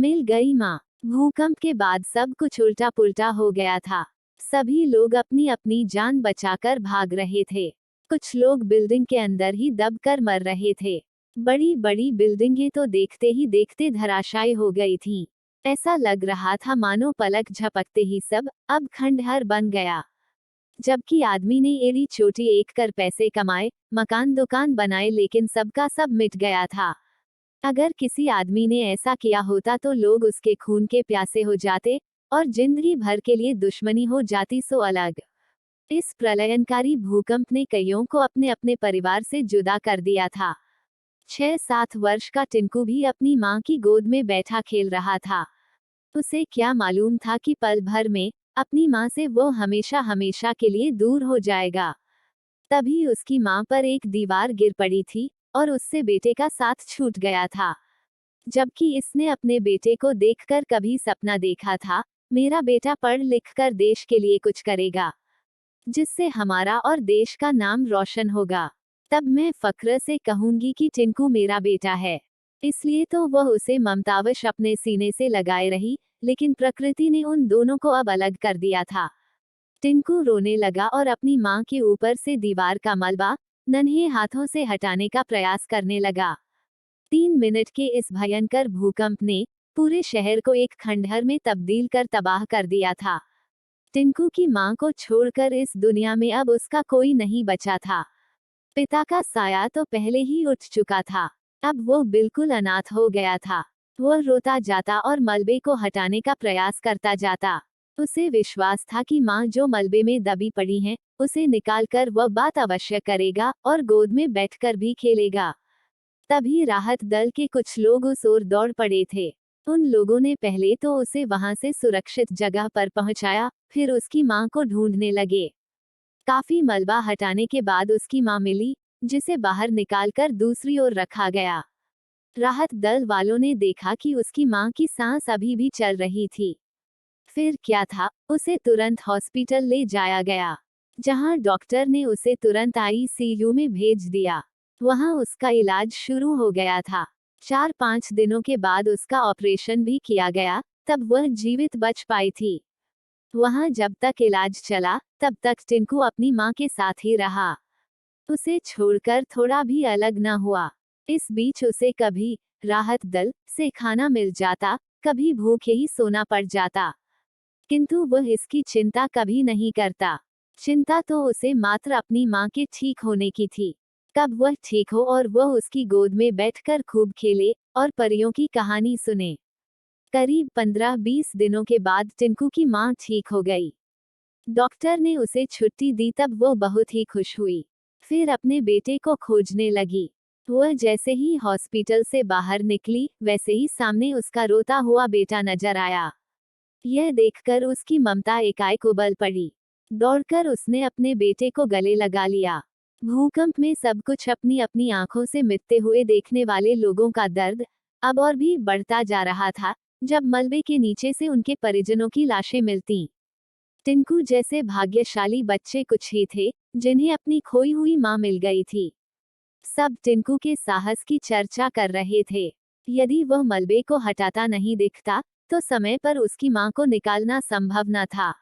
मिल गई माँ। भूकंप के बाद सब कुछ उल्टा पुल्टा हो गया था। सभी लोग अपनी अपनी जान बचाकर भाग रहे थे। कुछ लोग बिल्डिंग के अंदर ही दबकर मर रहे थे। बड़ी बड़ी बिल्डिंगें तो देखते ही देखते धराशायी हो गई थीं। ऐसा लग रहा था मानो पलक झपकते ही सब अब खंडहर बन गया। जबकि आदमी ने एड़ी चोटी एक कर पैसे कमाए, मकान दुकान बनाए, लेकिन सबका सब मिट गया था। अगर किसी आदमी ने ऐसा किया होता तो लोग उसके खून के प्यासे हो जाते और जिंदगी भर के लिए दुश्मनी हो जाती सो अलग। इस प्रलयनकारी भूकंप ने कईयों को अपने अपने परिवार से जुदा कर दिया था। 6-7 वर्ष का टिंकू भी अपनी माँ की गोद में बैठा खेल रहा था। उसे क्या मालूम था कि पल भर में अपनी माँ से वो हमेशा हमेशा के लिए दूर हो जाएगा। तभी उसकी माँ पर एक दीवार गिर पड़ी थी और उससे बेटे का साथ छूट गया था। जबकि इसने अपने बेटे को देखकर कभी सपना देखा था, मेरा बेटा पढ़ लिख कर देश के लिए कुछ करेगा, जिससे हमारा और देश का नाम रोशन होगा। तब मैं फक्र से कहूंगी कि टिंकू मेरा बेटा है। इसलिए तो वह उसे ममतावश अपने सीने से लगाए रही, लेकिन प्रकृति ने उन दोनों को अब अलग कर दिया था। टिंकू रोने लगा और अपनी माँ के ऊपर से दीवार का मलबा नन्हे हाथों से हटाने का प्रयास करने लगा। 3 मिनट के इस भयंकर भूकंप ने पूरे शहर को एक खंडहर में तब्दील कर तबाह कर दिया था। टिंकू की माँ को छोड़कर इस दुनिया में अब उसका कोई नहीं बचा था। पिता का साया तो पहले ही उठ चुका था। अब वो बिल्कुल अनाथ हो गया था। वह रोता जाता और मलबे को हटाने का प्रयास करता जाता। उसे विश्वास था कि माँ जो मलबे में दबी पड़ी हैं, उसे निकालकर वह बात अवश्य करेगा और गोद में बैठकर भी खेलेगा। तभी राहत दल के कुछ लोग उस ओर दौड़ पड़े थे। उन लोगों ने पहले तो उसे वहां से सुरक्षित जगह पर पहुंचाया, फिर उसकी माँ को ढूंढने लगे। काफी मलबा हटाने के बाद उसकी माँ मिली, जिसे बाहर निकालकर दूसरी ओर रखा गया। राहत दल वालों ने देखा कि उसकी माँ की सांस अभी भी चल रही थी। फिर क्या था, उसे तुरंत हॉस्पिटल ले जाया गया, जहां डॉक्टर ने उसे तुरंत आईसीयू में भेज दिया। वहां उसका इलाज शुरू हो गया था। 4-5 दिनों के बाद उसका ऑपरेशन भी किया गया, तब वह जीवित बच पाई थी। वहां जब तक इलाज चला, तब तक टिंकू अपनी माँ के साथ ही रहा। उसे छोड़कर थोड़ा भी अलग न हुआ। इस बीच उसे कभी राहत दल से खाना मिल जाता, कभी भूखे ही सोना पड़ जाता, किंतु वह इसकी चिंता कभी नहीं करता। चिंता तो उसे मात्र अपनी माँ के ठीक होने की थी। कब वह ठीक हो और वह उसकी गोद में बैठकर खूब खेले और परियों की कहानी सुने। करीब 15-20 दिनों के बाद टिंकू की माँ ठीक हो गई। डॉक्टर ने उसे छुट्टी दी, तब वो बहुत ही खुश हुई। फिर अपने बेटे को खोजने लगी। वह जैसे ही हॉस्पिटल से बाहर निकली, वैसे ही सामने उसका रोता हुआ बेटा नजर आया। यह देखकर उसकी ममता एकाएक उबल पड़ी। दौड़कर उसने अपने बेटे को गले लगा लिया। भूकंप में सब कुछ अपनी अपनी आंखों से मिटते हुए देखने वाले लोगों का दर्द अब और भी बढ़ता जा रहा था, जब मलबे के नीचे से उनके परिजनों की लाशें मिलती। टिंकू जैसे भाग्यशाली बच्चे कुछ ही थे, जिन्हें अपनी खोई हुई माँ मिल गई थी। सब टिंकू के साहस की चर्चा कर रहे थे। यदि वह मलबे को हटाता नहीं दिखता, तो समय पर उसकी माँ को निकालना संभव न था।